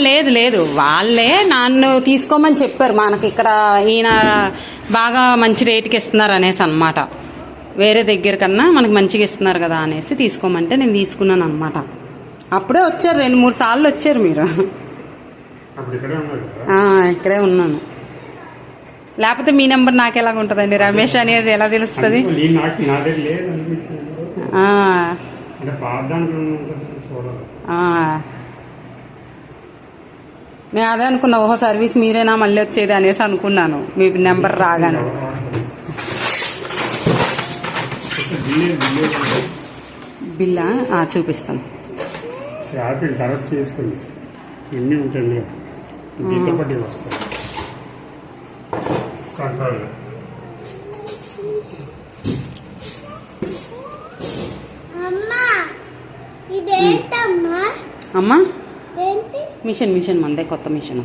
లేదు లేదు, వాళ్ళే నన్ను తీసుకోమని చెప్పారు. మనకి ఇక్కడ ఈయన బాగా మంచి రేటుకి ఇస్తున్నారు అనేసి అనమాట. వేరే దగ్గర కన్నా మనకు మంచిగా ఇస్తున్నారు కదా అనేసి తీసుకోమంటే నేను తీసుకున్నాను అనమాట. అప్పుడే వచ్చారు, 2-3 సార్లు వచ్చారు మీరు. ఇక్కడే ఉన్నాను. లేకపోతే మీ నెంబర్ నాకు ఎలాగ ఉంటుందండి? రమేష్ అనేది ఎలా తెలుస్తుంది? నేను అదే అనుకున్నా, ఓహో సర్వీస్ మీరేనా మళ్ళీ వచ్చేది అనేసి అనుకున్నాను మీ నెంబర్ రాగానే. బిల్లా చూపిస్తాను. అమ్మా మిషన్ మందే, కొత్త మిషన్.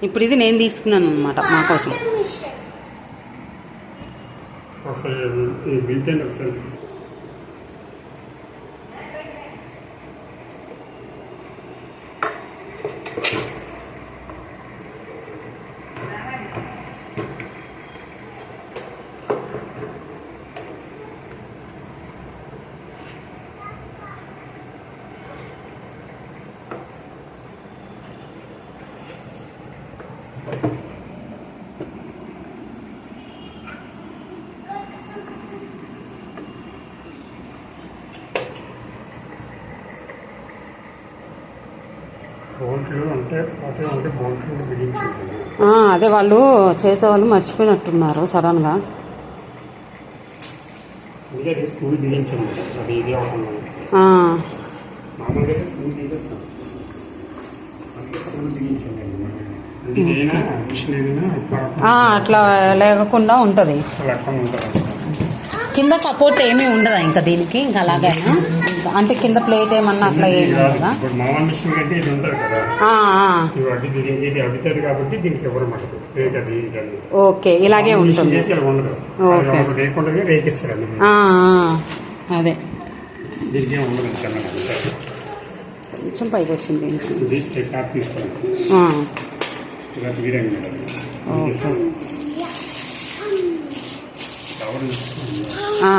ఇప్పుడు ఇది నేను తీసుకున్నాను అనమాట మా కోసం. అదే వాళ్ళు చేసేవాళ్ళు మర్చిపోయినట్టున్నారు సడన్గా. అట్లా లేకుండా ఉంటుంది. కింద సపోర్ట్ ఏమీ ఉండదా ఇంకా దీనికి? ఇంకా అలాగైనా అంటే కింద ప్లేట్ ఏమన్నా అట్లా ఏమి ఉండదా? ఓకే, ఇలాగే ఉంటుంది. అదే కొంచెం పైకి వచ్చింది.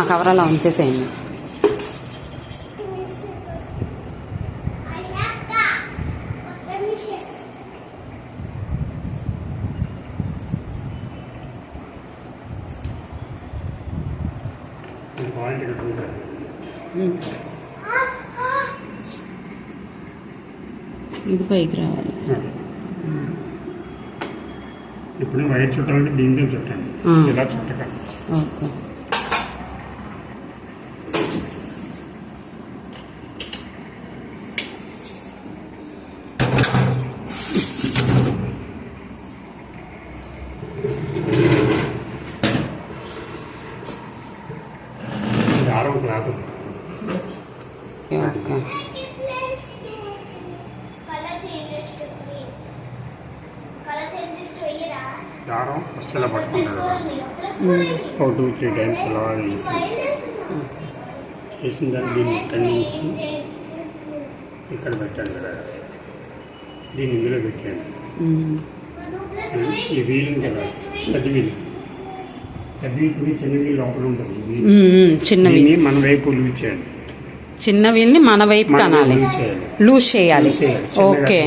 కవర్ అలా ఉంచేసేయండి. ఇది పైకి రావాలి. ఇప్పుడు వైర్ చుట్టాలంటే దీంతో చుట్టండి, ఇలా చుట్టక. ఓకే, దారం రాదు. ఓకే, దారం ఫస్ట్ ఇలా పట్టుకుంటారు, 2-3 టైమ్స్ ఇలా చేసిన దాన్ని దీన్ని ఇక్కడి నుంచి ఇక్కడ పెట్టండి కదా, దీన్ని ఇందులో పెట్టండి. ఈ వీలు కదా, పెద్ద వీలు చిన్న వీలు లోపల ఉంటుంది. చిన్న వీలు మన వైపు ఇచ్చేయండి. చిన్న వీల్ని మన వైపు కనాలి, లూజ్ చేయాలి. ఓకే,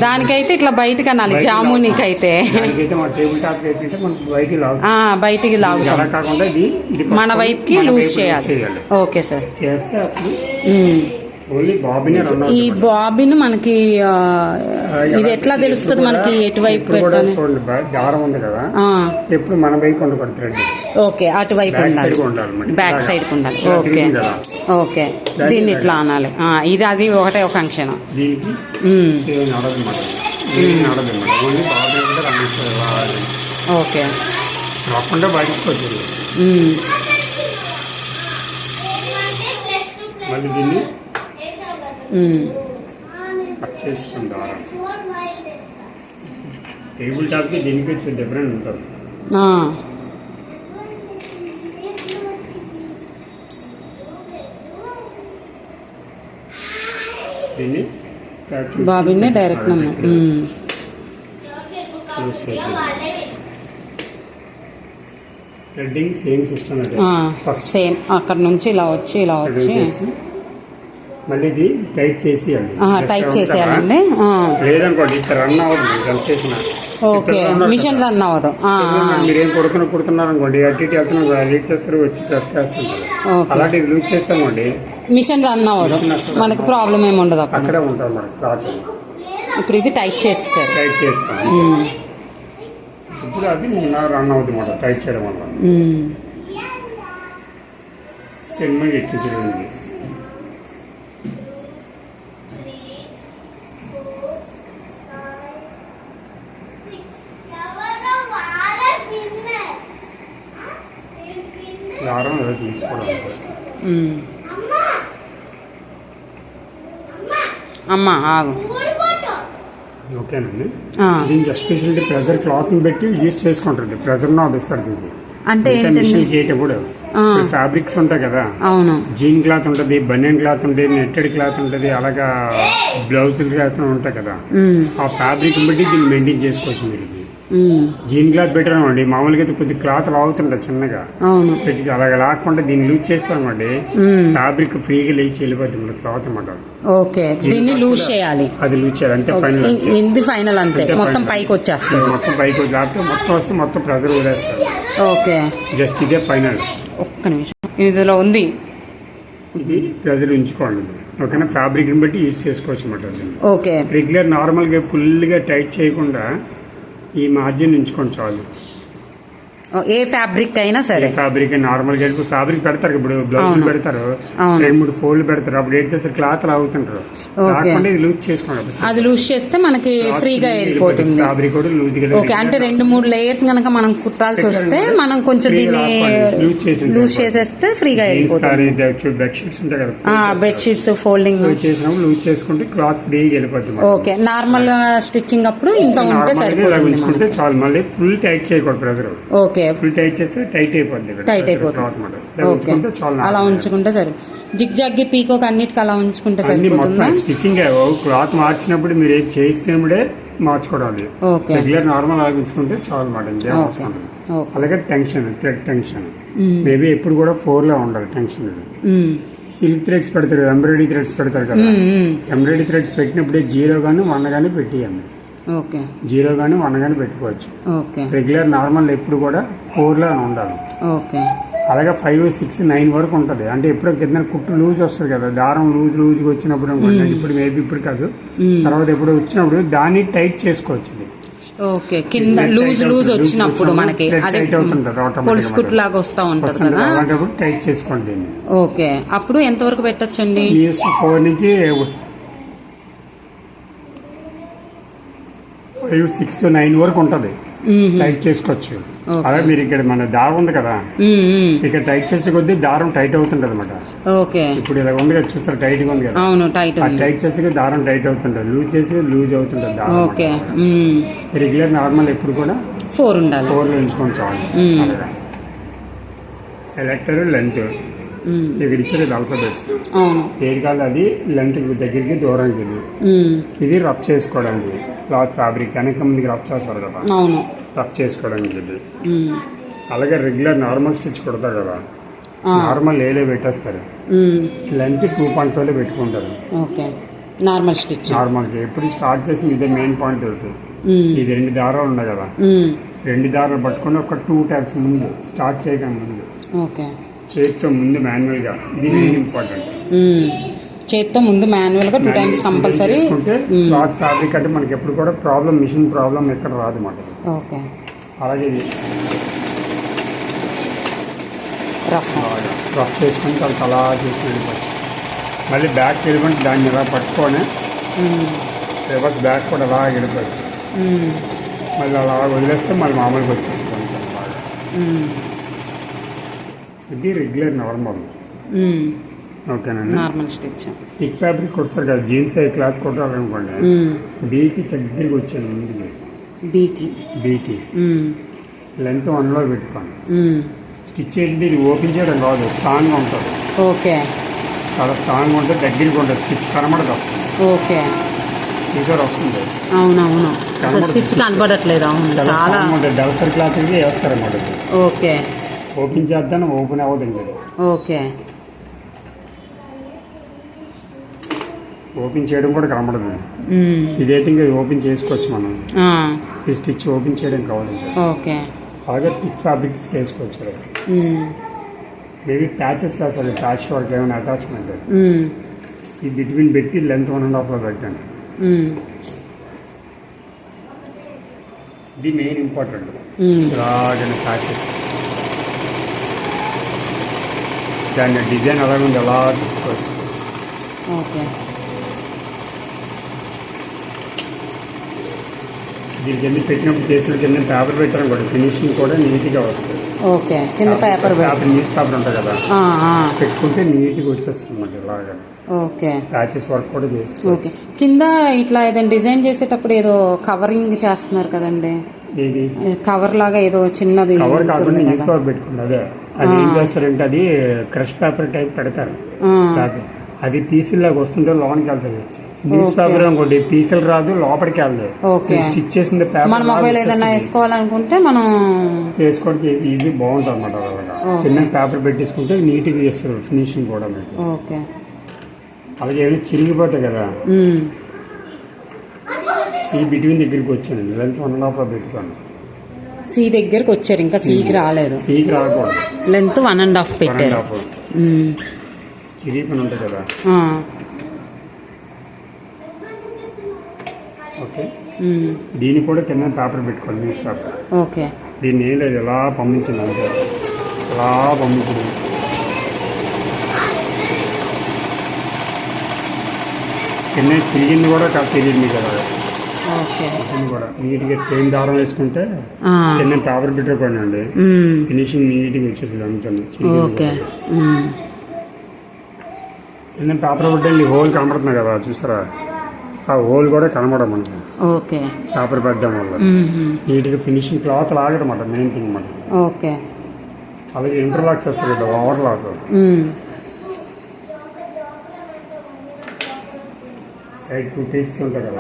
దానికైతే ఇట్లా బయటకు అనాలి. జామునికి అయితే బయటికి లాగుతాం, మన వైపుకి లూజ్ చేయాలి. Okay sir. ఈ బాబిన్ మనకి ఇది ఎట్లా తెలుస్తుంది మనకి ఎటువైపు పెట్టాలి? దారం ఉంది కదా, ఎప్పుడు మన వైపు ఉండకూడదు. ఓకే, అటువైపు ఉండాలి, బ్యాక్ సైడ్ ఉండాలి. ఓకే ఓకే, దీన్ని ఇట్లా అనాలి. ఇది అది ఒకటే ఫంక్షన్. ఓకే, మళ్ళీ దీన్ని కట్ చేసుకుని దారం టేబుల్ టాప్కి దీనికి వచ్చి డిఫరెంట్ ఉంటుంది. దీన్ని బాబిన్నే డైరెక్ట్ నన్ను యూస్ చేసి థ్రెడ్డింగ్ సేమ్ సిస్టమ్ అంటే ఫస్ట్ సేమ్ అక్కడ నుంచి ఇలా వచ్చి మళ్ళీ ఇది టైట్ చేసేయాలి. టైట్ చేసేయాలండి. లేదనుకోండి ఇక్కడ రన్ అవ్వదు రన్ చేసిన. ఓకే, మిషన్ రన్ అవ్వదు. మీరేం కుడుతున్నారు అనుకోండి, అటు ఇటు వెళ్తున్నారు, లీక్ చేస్తారు, వచ్చి ప్రెస్ చేస్తుంటారు. అలాంటివి లూజ్ చేస్తామండి, మిషన్ రన్ అవ్వదు, మనకి ప్రాబ్లం ఏమి ఉండదు. అక్కడే ఉంటుంది మనకి క్లాత్. ఇప్పుడు ఇది టైట్ చేస్తారు. టైట్ చేస్తాం. ఇప్పుడు అది రన్ అవుతుంది మాట టైట్ చేయడం వల్ల. స్కిన్ మీద ఎక్కించడం. దారం ఏదో తీసుకోవడం. అమ్మా ఆగు. ఓకేనండి. దీనికి ఎస్పెషల్లీ ప్రెజర్ క్లాత్ ని బట్టి యూజ్ చేసుకుంటుంది. ప్రెజర్ నా ఇస్తాడు దీనికి. అంటే మిషన్ కూడా ఫ్యాబ్రిక్స్ ఉంటాయి కదా. అవును, జీన్ క్లాత్ ఉంటుంది, బనియన్ క్లాత్ ఉంటుంది, నెట్టెడ్ క్లాత్ ఉంటుంది, అలాగా బ్లౌజ్ క్లాత్ ఉంటాయి కదా. ఆ ఫ్యాబ్రిక్ బట్టి దీన్ని మెయింటైన్ చేసుకోవచ్చు మీరు. జీన్ క్లాత్ పెట్టాను అండి, మామూలుగా అయితే కొద్ది క్లాత్ లాగుతుంటది చిన్నగా, పెట్టి అలాగే లాక్కుండా దీన్ని లూజ్ చేస్తామండి, ఫ్యాబ్రిక్ ఫ్రీగా లేచి వెళ్ళిపోతుంది క్లాత్ అన్నమాట. ఓకే, దీన్ని లూజ్ చేయాలి. అది లూజ్ చేయాలి అంటే ఫైనల్. ఇది ఫైనల్ అంతే, మొత్తం పైకి వచ్చేస్తుంది. మొత్తం పైకి వచ్చి మొత్తం వస్తే మొత్తం ప్రెజర్ వదిలేస్తారు. ఓకే, జస్ట్ ఇదే ఫైనల్. ఒక్క నిమిషం, ఇందులో ఉంది. ఇది ప్రెజర్ ఉంచుకోండి. ఓకేనా, ఫ్యాబ్రిక్ ని బట్టి యూజ్ చేసుకోవచ్చు అన్నమాట. ఓకే, రెగ్యులర్ నార్మల్ గా ఫుల్ గా టైట్ చేయకుండా ఈ మార్జిన్ ఉంచుకోండి చాలు. ఏ ఫ్యాబ్రిక్ అయినా సరే, ఫ్యాబ్రిక్ నార్మల్ గా ఫ్యాబ్రిక్ పెడతారు, ఇప్పుడు బ్లౌజ్ పెడతారు, 2-3 ఫోల్డ్ పెడతారు, అప్పుడు ఏం చేస్తారు క్లాత్ లాగుతుంటారు. ఇది లూజ్ చేసుకోండి. అది లూజ్ చేస్తే మనకి ఫ్రీగా వెళ్ళిపోతుంది. ఫ్యాబ్రిక్ కూడా లూజ్ గా. ఓకే, అంటే 2-3 లేయర్స్ కనుక మనం కుట్టాల్సి వస్తే మనం కొంచెం దీన్ని లూజ్ చేసేస్తే ఫ్రీగా వెళ్ళిపోతుంది. బెడ్షీట్స్ ఉంటాయి కదా, బెడ్షీట్స్ ఫోల్డింగ్ చేసినప్పుడు లూజ్ చేసుకుంటే క్లాత్ ఫ్రీగా వెళ్ళిపోతుంది. ఓకే, నార్మల్ స్టిచ్చింగ్ అప్పుడు ఇంత ఉంటే సరిపోతుంది చాలు. మళ్ళీ ఫుల్ టైట్ చేయకూడదు ప్రెజర్. ఓకే, ఫుల్ టైట్ చేస్తే టైట్ అయిపోద్ది. ఓకే, అలా ఉంచుకుంటే సరే. జిగ్ జాగ్ పీకోక్ అన్నిటికి అలా ఉంచుకుంటే సరిపోతుందా? స్టిచ్చింగ్ క్లాత్ మార్చినప్పుడు మీరు ఏం చేయిస్తేముడే మార్చుకోవాలి. రెగ్యులర్ నార్మల్ అలా ఉంచుకుంటే చాలు మాట. అలాగే టెన్షన్, థ్రెడ్ టెన్షన్ మేబీ ఎప్పుడు కూడా 4 లో ఉండాలి టెన్షన్. సిల్క్ థ్రెడ్స్ పెడతారు, ఎంబ్రాయిడరీ థ్రెడ్స్ పెడతారు కదా. ఎంబ్రాయిడరీ థ్రెడ్స్ పెట్టినప్పుడే 0 గానీ 1 గానీ పెట్టియండి. 0 గానీ 1 గానీ పెట్టుకోవచ్చు. రెగ్యులర్ నార్మల్ ఎప్పుడు కూడా 4 లో ఉండాలి. అలాగే 5, 6, 9 వరకు ఉంటది. అంటే ఎప్పుడో కింద కుట్టు లూజ్ వస్తుంది కదా, దారం లూజ్ వచ్చినప్పుడు ఇప్పుడు మేబీ ఇప్పుడు కాదు, తర్వాత ఎప్పుడు వచ్చినప్పుడు దాన్ని టైట్ చేసుకోవచ్చు. ఓకే, కింద లూజ్ వచ్చినప్పుడు మనకి పొలుసు కుట్టు లాగా వస్తా ఉంటుంది కదా, అలాంటప్పుడు టైట్ చేసుకోండి దీన్ని. ఓకే, అప్పుడు ఎంత వరకు పెట్టచ్చండి? 4 నుంచి 5, 6, 9 వరకు ఉంటది. టైట్ చేసుకోవచ్చు. అలాగే మీరు ఇక్కడ మన దారం ఉంది కదా, ఇక్కడ టైట్ చేసే కొద్దీ దారం టైట్ అవుతుంటది అనమాట. ఇప్పుడు ఇలా ఉంది కదా, చూస్తారు టైట్ గా ఉంది కదా, టైట్ చేసే దారం టైట్ అవుతుంటది, లూజ్ చేసి లూజ్ అవుతుంటది దారం. రెగ్యులర్ నార్మల్ ఎప్పుడు కూడా 4 ఉండాలి. 4 లో ఉంచుకొని చాలు. సెలెక్టర్ లెంత్ ఇక్కడ ఇచ్చేది ఆల్ఫాబెట్స్, ఏది కాదు అది లెంత్ దగ్గరికి దూరానికి. ఇది రఫ్ చేసుకోవడానికి క్లాత్ ఫ్యాబ్రిక్ వెనక ముందుకి రఫ్ చేస్తారు కదా, రఫ్ చేసుకోవడానికి ఇది. అలాగే రెగ్యులర్ నార్మల్ స్టిచ్ కొడతారు కదా, నార్మల్ ఏలే పెట్టేస్తారు, లెంత్ 2.5 లో పెట్టుకుంటారు. నార్మల్ స్టిచ్ నార్మల్ ఎప్పుడు స్టార్ట్ చేసింది ఇదే మెయిన్ పాయింట్ అవుతుంది. ఇది 2 దారాలు ఉన్నాయి కదా, 2 దారాలు పట్టుకుని ఒక 2 టైప్స్ ముందు స్టార్ట్ చేయడం ముందు చేతితో ముందు మాన్యువల్ గా, ఇది వెరీ ఇంపార్టెంట్. చేతితో ముందు మాన్యువల్ గా 2 టైమ్స్ కంపల్సరీ. క్లాత్ ఫ్యాబ్రిక్ అంటే మనకి ఎప్పుడు కూడా ప్రాబ్లం, మిషన్ ప్రాబ్లం ఎక్కడ రాదు అన్నమాట. అలాగే రఫ్ చేసుకుని తర్వాత అలా చేసి వెళ్ళిపోవచ్చు. మళ్ళీ బ్యాక్ వెళ్ళిపోయి దాన్ని ఇలా పట్టుకొని రివర్స్ బ్యాక్ కూడా అలా వెళ్ళిపోవచ్చు. మళ్ళీ అలా వదిలేస్తే మళ్ళీ మామూలుగా వచ్చేస్తాం బాగా. ఇది రెగ్యులర్ నార్మల్. ఓకేనండి, నార్మల్ స్టిచ్. థిక్ ఫ్యాబ్రిక్ కొడతారు కదా, జీన్స్ క్లాత్ కొట్టాలనుకోండి, బీకి దగ్గరికి వచ్చాను ముందుకి, బీకి లెంత్ 1 లో పెట్టుకోండి. స్టిచ్ ఏంటి, ఇది ఓపెన్ చేయడం కాదు, స్ట్రాంగ్ గా ఉంటుంది. చాలా స్ట్రాంగ్ ఉంటుంది, దగ్గరికి ఉంటుంది, స్టిచ్ కనబడదు వస్తుంది. ఓకే. ఈసారి వస్తుంది. అవునవును, స్టిచ్ కనపడట్లేదు. అవును, చాలా డల్సర్ క్లాత్ వేస్తారన్నమాట. ఓకే. ఓపెన్ చేద్దాం, ఓపెన్ అవ్వదండి. ఓకే. ఓపెన్ చేయడం కూడా కనబడదు. ఇదైతే ఇంకా ఓపెన్ చేసుకోవచ్చు మనం. ఈ స్టిచ్ ఓపెన్ చేయడం కావాలి. ఓకే. అలాగే థిక్ ఫ్యాబ్రిక్స్ వేసుకోవచ్చు. మేబీ ప్యాచెస్ చేస్తారు, ప్యాచ్ వర్క్ ఏమైనా అటాచ్మెంట్ ఈ బిట్వీన్ పెట్టి లెంత్ 1.5 పెట్టండి. ఇది మెయిన్ ఇంపార్టెంట్. ఇలాగని ప్యాచెస్ దాని డిజైన్ అలాగే ఉంది, అలా తీసుకోవచ్చు. ఓకే. దీనికి ఎన్ని పెట్టినప్పుడు చేసిన కింద పేపర్ పెట్టడం కూడా ఫినిషింగ్ కూడా నీట్గా వస్తుంది. ఓకే. కింద పేపర్ న్యూస్ పేపర్ ఉంటుంది కదా, పెట్టుకుంటే నీట్గా వచ్చేస్తుంది అన్నమాట. ఇలాగా ఓకే. ప్యాచెస్ వర్క్ కూడా చేస్తుంది. ఓకే. కింద ఇట్లా ఏదైనా డిజైన్ చేసేటప్పుడు ఏదో కవరింగ్ చేస్తున్నారు కదండి, ఏది కవర్ లాగా ఏదో చిన్నది కవర్ కాకుండా న్యూస్ పేపర్ పెట్టుకుంది. అదే అది ఏం చేస్తారంటే అది క్రష్ పేపర్ టైప్ పెడతారు. అది పీసులు లాగా వస్తుంటే లోనికి వెళ్తుంది. న్యూస్ పేపర్ ఇంకోటి పీసులు రాదు, లోపలికి వెళ్తుంది. స్టిచ్ చేసిన పేపర్ మనం ఒకవేళ ఏదైనా వేసుకోవాలనుకుంటే మనం చేసుకోవడానికి ఈజీ బాగుంటుంది అన్నమాట. అలాగా కింద పేపర్ పెట్టేసుకుంటే నీట్గా చేస్తారు ఫినిషింగ్ కూడా మీకు. ఓకే. అలాగే ఏమైనా చిరిగిపోతాయి కదా, సి బిట్వీన్ దగ్గరికి వచ్చానండి, లెంత్ 1.5 పెట్టుకోండి. సి దగ్గరికి వచ్చారు, ఇంకా సికి రాలేదు. సికి రాకూడదు, లెంత్ 1.5 పెట్టారు. చిరిగిపోయి ఉంటుంది కదా. ఓకే. దీన్ని కూడా కింద పేపర్ పెట్టుకోండి, న్యూస్ పేపర్. ఓకే. దీన్ని ఏం లేదు, ఎలా పంపించింది అంతే, ఎలా పంపించింది. కింద చిరిగింది కూడా తెలియదు కదా. ఓకే. కూడా నీట్గా సేమ్ దారం వేసుకుంటే కింద పేపర్ పెట్టుకోండి, ఫినిషింగ్ నీట్గా వచ్చేసింది అంతే. కింద పేపర్ పెట్టండి, హోల్ కనబడుతుంది కదా చూసారా, ఆ హోల్ కూడా కనబడదు మనకి. ఓకే. పేపర్ పెట్టడం వల్ల నీట్గా ఫినిషింగ్ క్లాత్ లాగడమాట మెయిన్ థింగ్ మాట. ఓకే. అలాగే ఇంటర్లాక్ చేస్తారు కదా, ఓవర్లాక్. సైడ్ 2 పీసెస్ ఉంటాయి కదా,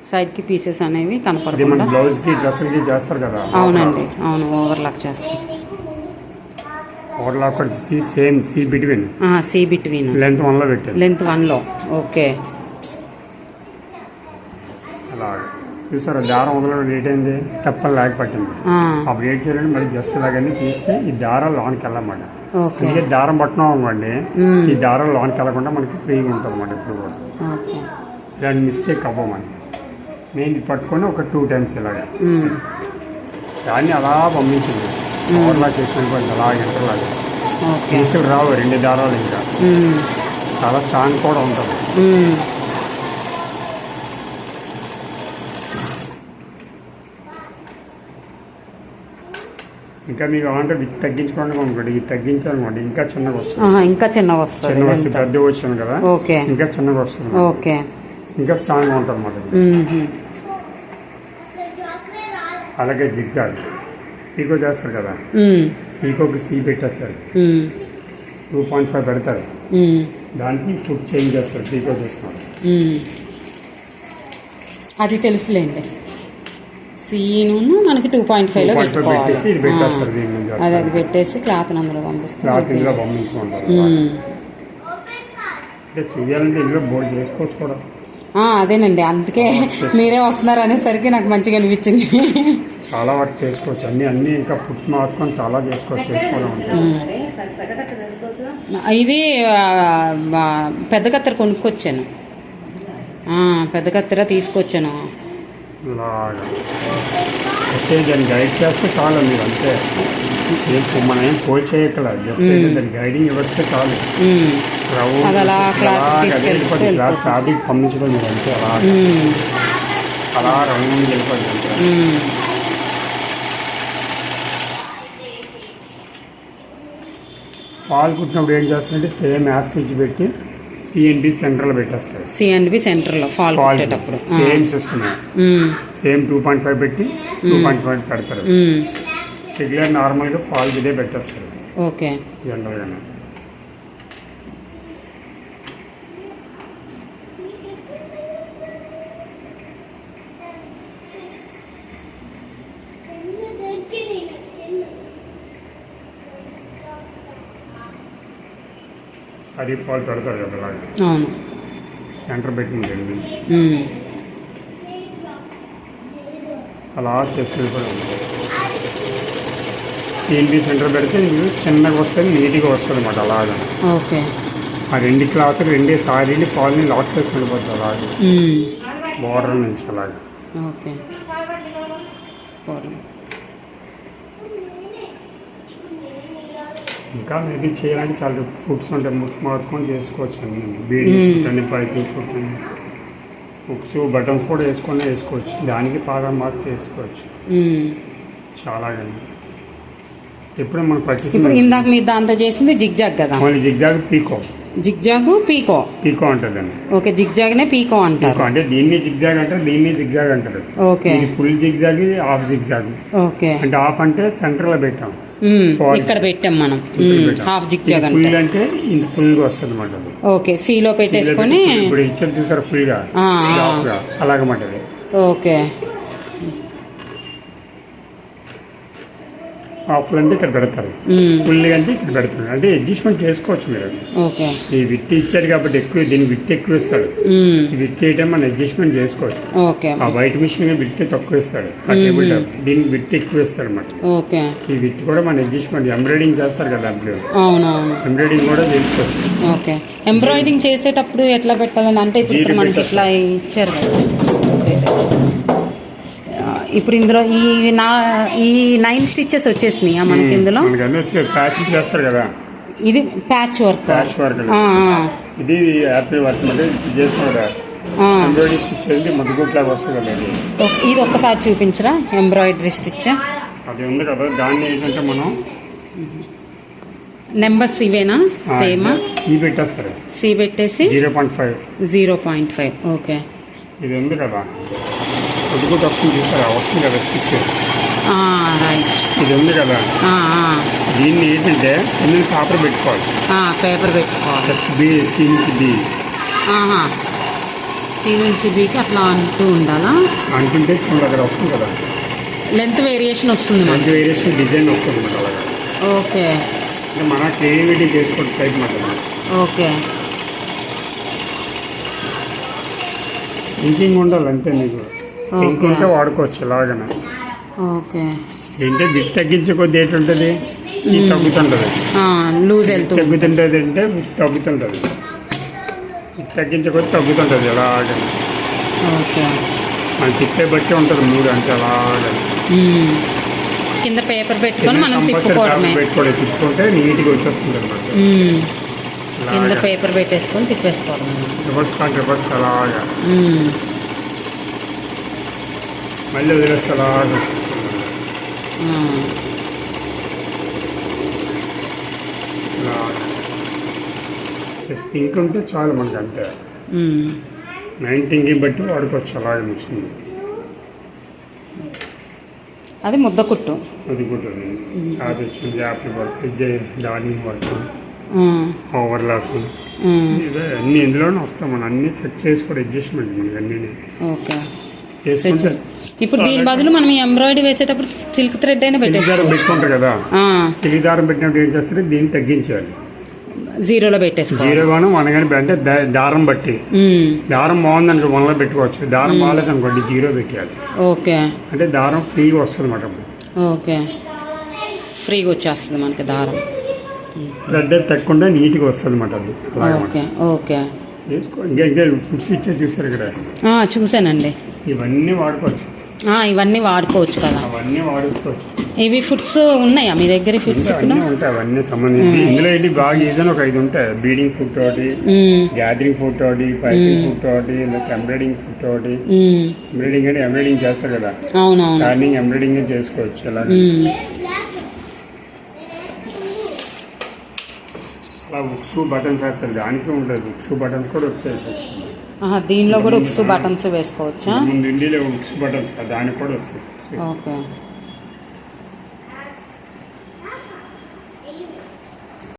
సైడ్ కి పీసెస్ అనేవి కనపడకుండా బ్లౌజ్ కి డ్రెస్ కి చేస్తారు కదా. అవునండి, అవును, ఓవర్లాక్ చేస్తారు. ఓవర్లాక్ సేమ్ సి బిట్వీన్ లెంత్ 1 లో పెట్టారు, లెంత్ 1 లో. ఓకే. అలా చూసారా, దారం వదలడం లేట్ అయింది, టప్పల్ లాగి పట్టింది. అప్పుడు ఏం చేయాలంటే మరి జస్ట్ ఇలాగన్నీ తీస్తే ఈ దారం లోనికి వెళ్ళమాట. అందుకే దారం పట్టినాం అనుకోండి, ఈ దారం లోనికి వెళ్ళకుండా మనకి ఫ్రీగా ఉంటుంది అన్నమాట. ఇప్పుడు కూడా ఇలాంటి మిస్టేక్ అవ్వమండి. నేను ఇది పట్టుకొని ఒక 2 times ఇలాగా దాన్ని అలా పంపించింది. ఓవర్లా చేసిన అలాగే ఇంటర్లాగా పీసులు రావు, 2 దారాలు ఇంకా చాలా స్ట్రాంగ్ కూడా ఉంటుంది. ఇంకా మీకు అంటే తగ్గించుకోండి అనుకోండి, ఇది తగ్గించాలనుకోండి ఇంకా చిన్నగా వస్తుంది. ఇంకా చిన్నగా వస్తుంది, పెద్ద వచ్చాను కదా, ఇంకా చిన్నగా వస్తుంది. ఓకే. ఇంకా స్ట్రాంగ్గా ఉంటుంది అన్నమాట. అలాగే జిగ్జాగ్ పీకో చేస్తారు కదా, పీకోకి సి పెట్టేస్తారు, 2.5 పెడతారు, దానికి ఫుడ్ చేంజ్ చేస్తారు, పీకో చేస్తారు. అది తెలుసులేండి. సీను మనకి 2.5 లో పెట్టుకోవాలి. అది పెట్టేసి క్లాత్ అందులో పంపిస్తారు. చెయ్యాలంటే ఇందులో బోర్డు చేసుకోవచ్చు కూడా. అదేనండి, అందుకే మీరే వస్తున్నారు అనేసరికి నాకు మంచిగా అనిపించింది. చాలా వర్క్ చేసుకోవచ్చు, అన్ని ఇంకా ఫుడ్ మార్చుకొని చాలా చేసుకోవచ్చు. ఇది పెద్ద కత్తెర కొనుక్కొచ్చాను, పెద్ద కత్తెర తీసుకొచ్చాను. దాన్ని గైడ్ చేస్తే చాలు మీరు, అంతే. మనం ఏం పోల్ చేయగల, జస్ట్ దాన్ని గైడింగ్ ఇవ్వస్తే చాలు. ఫ్యాబ్రిక్ పంపించడం మీరు అంతే, అలా రౌండ్ వెళ్ళిపోయింది అంతే. పాలు కుట్టినప్పుడు ఏం చేస్తారంటే సేమ్ యాస్ స్టిచ్ పెట్టి సిఎన్బి సెంటర్లో పెట్టేస్తారు. సిఎన్బి సెంటర్లో ఫాల్ కుట్టేటప్పుడు సేమ్ సిస్టమ్, సేమ్ 2.5 పెట్టి 2.5 పెడతారు. రెగ్యులర్ నార్మల్గా ఫాల్ ఇదే పెట్టేస్తారు. ఓకే. జనరల్గా అది పాలు పెడతారు కదా అలాగే అవును. సెంటర్ పెట్టిందండి ఉమ్. అలా చేసుకెళ్ళిపోయి సీఎన్బి సెంటర్ పెడితే మీకు చిన్నగా వస్తుంది, నీట్గా వస్తుంది అన్నమాట అలాగా. ఓకే. ఆ 2 క్లాత్ 2 సారీని పాలని లాక్ చేసి వెళ్ళిపోతుంది అలాగే బోర్డర్ నుంచి అలాగే. ఓకే. ఇంకా మేబీ చేయాలంటే చాలా ఫుడ్స్ ఉంటాయి, ముక్స్ మార్చుకొని చేసుకోవచ్చు అన్ని. బీడీ ఫుడ్ అని, పైపింగ్ ఫుడ్ అని, బుక్స్ బటన్స్ కూడా వేసుకోవచ్చు. దానికి బాగా మార్క్ చేసుకోవచ్చు చాలా. కానీ ఎప్పుడు మనం ఇప్పుడు పట్టించి ఇందాక మీరు దాంతో చేసింది జిగ్జాగ్ కదా? మళ్ళీ జిగ్జాగ్ పీకో పీకో ఉంటుందండి. ఓకే. జిగ్జాగ్నే పీకో అంటారు. అంటే దీన్ని జిగ్జాగ్ అంటారు, దీన్ని జిగ్జాగ్ అంటారు. ఓకే. ఫుల్ జిగ్జాగ్, ఇది హాఫ్ జిగ్జాగ్. ఓకే. అంటే హాఫ్ అంటే సెంటర్ లో పెట్టాం, ఇక్కడ పెట్టాం మనం. హాఫ్ జిగ్జాగ్ అంటే ఫుల్ అంటే ఫుల్ గా వస్తుంది అన్నమాట. ఓకే. సీలో పెట్టేసుకొని ఇప్పుడు ఇచ్చారు చూసారు ఫుల్ గా అలాగమాట. ఓకే. హాఫ్ అంటే ఇక్కడ పెడతారు, ఫుల్ అంటే ఇక్కడ పెడతారు. అంటే అడ్జస్ట్మెంట్ చేసుకోవచ్చు మీరు. ఓకే. ఈ విత్ ఇచ్చారు కాబట్టి ఎక్కువ, దీనికి విత్ ఎక్కువ ఇస్తాడు. ఈ విత్ అయితే మనం అడ్జస్ట్మెంట్ చేసుకోవచ్చు. ఓకే. ఆ వైట్ మిషన్ విత్ తక్కువ ఇస్తాడు, ఆ టేబుల్ టాప్ దీనికి విత్ ఎక్కువ ఇస్తాడు అన్నమాట. ఓకే. ఈ విత్ కూడా మన అడ్జస్ట్మెంట్ ఎంబ్రాయిడింగ్ చేస్తారు కదా దాంట్లో, అవునవును, ఎంబ్రాయిడింగ్ కూడా చేసుకోవచ్చు. ఓకే. ఎంబ్రాయిడింగ్ చేసేటప్పుడు ఎట్లా పెట్టాలని అంటే ఇప్పుడు మనకి ఇట్లా ఇచ్చారు కదా. ఇప్పుడు ఇందులో ఈ 9 స్టిచెస్ వచ్చేసినాయి మనకి. ఇందులో ప్యాచ్ చేస్తారు కదా, ఇది ప్యాచ్ వర్క్. ఇది యాపిల్ వర్క్ అంటే చేస్తున్నాడు. ఎంబ్రాయిడరీ స్టిచ్ అయితే మధ్యగుట్లాగా వస్తుంది కదా. ఇది ఒక్కసారి చూపించరా ఎంబ్రాయిడరీ స్టిచ్? అది ఉంది కదా, దాన్ని ఏంటంటే మనం నెంబర్స్ ఇవేనా? సేమ్ సి పెట్టేస్తారు, సి పెట్టేసి 0.5. ఓకే. ఇది ఉంది కదా, కొద్దిగా వస్తుంది చూసారా, వస్తుంది కదా స్టిచ్. రైట్. ఇది ఉంది కదా, దీన్ని ఏంటంటే కింద పేపర్ పెట్టుకోవాలి. పేపర్ పెట్టుకోవాలి. జస్ట్ సి నుంచి బి, సి నుంచి బికి అట్లా అంటూ ఉండాలా? అంటుంటే చూడండి అక్కడ వస్తుంది కదా, లెంత్ వేరియేషన్ వస్తుంది, లెంత్ వేరియేషన్ డిజైన్ వస్తుంది అన్నమాట అలాగా. ఓకే. అంటే మన క్రియేటివిటీ చేసుకోవడం టైప్ మాట. ఓకే. ఇంకింగ్ ఉండాలి అంతే, మీకు ఇంక్ ఉంటే వాడుకోవచ్చు ఇలాగనే. ఓకే. ఏంటంటే బిట్ తగ్గించే కొద్ది ఏంటుంటుంది, ఇది తగ్గుతుంటుంది, లూజ్ వెళ్తుంది, తగ్గుతుంటుంది అంటే బిట్ తగ్గుతుంటుంది, బిట్ తగ్గించే కొద్ది తగ్గుతుంటుంది ఎలాగని. ఓకే. మనం తిప్పే బట్టి ఉంటుంది 3 అంటే అలాగని. కింద పేపర్ పెట్టుకొని మనం తిప్పుకోవడమే, తిప్పుకుంటే నీట్గా వచ్చేస్తుంది అనమాట. కింద పేపర్ పెట్టేసుకొని తిప్పేసుకోవడం, రివర్స్ అలాగా మళ్ళీ వదిలేస్తే అలాగా పింక్ ఉంటే చాలు మనకి, అంతే. 19కి బట్టి వాడుకోవచ్చు అలాగే మిషన్. అది ముద్ద కుట్టు, అది కుట్టుంది. అది వచ్చింది Apple work, darning work, overlock, ఇదే అన్ని ఇందులోనే వస్తాం. మనం అన్ని సెట్ చేసి కూడా అడ్జస్ట్మెంట్ మనకి అన్ని. ఓకే. ఇప్పుడు దీని బదులు మనం ఎంబ్రాయిడరీ వేసేటప్పుడు సిల్క్ థ్రెడ్ అయినా పెట్టుకుంటారు కదా, సిల్క్ దారం పెట్టినప్పుడు ఏం చేస్తారు, దీన్ని తగ్గించాలి, 0లో పెట్టేసుకోవాలి. 0 గాను 1 గాని అంటే దారం బట్టి. దారం బాగుంది అనుకో 1లో పెట్టుకోవచ్చు, దారం బాగాలేదు అనుకోండి 0 పెట్టాలి. ఓకే. అంటే దారం ఫ్రీగా వస్తుంది అన్నమాట. ఓకే. ఫ్రీగా వచ్చేస్తుంది మనకి దారం, థ్రెడ్ తగ్గకుండా నీట్గా వస్తుంది అన్నమాట అది. ఓకే. ఓకే. ఇంకా ఫుడ్స్ ఇచ్చే చూసారు ఇక్కడ, చూసానండి. ఇవన్నీ వాడుకోవచ్చు, ఇవన్నీ వాడుకోవచ్చు కదా, అవన్నీ వాడుకోవచ్చు. ఇవి ఫుడ్స్ ఉన్నాయా మీ దగ్గర? ఫుడ్స్ ఉంటాయి, అవన్నీ సంబంధించి. ఇందులో ఏంటి బాగా ఈజీ ఒక 5 ఉంటాయి. బీడింగ్ ఫుడ్ ఒకటి, గ్యాదరింగ్ ఫుడ్ ఒకటి, పైపింగ్ ఫుడ్ ఒకటి, ఎంబ్రాయిడింగ్ ఫుడ్ ఒకటి. ఎంబ్రాయిడింగ్ అంటే ఎంబ్రాయిడింగ్ చేస్తారు కదా, అవునవును, టర్నింగ్ ఎంబ్రాయిడింగ్ చేసుకోవచ్చు. అలా అలా బుక్స్ బటన్స్ వేస్తారు, దానికి ఉంటుంది. బుక్స్ బటన్స్ కూడా వచ్చాయి దీనిలో కూడా బుక్స్ బటన్స్ వేసుకోవచ్చా? ముందు ఇండియాలో బుక్స్ బటన్స్ దానికి కూడా వస్తాయి. ఓకే.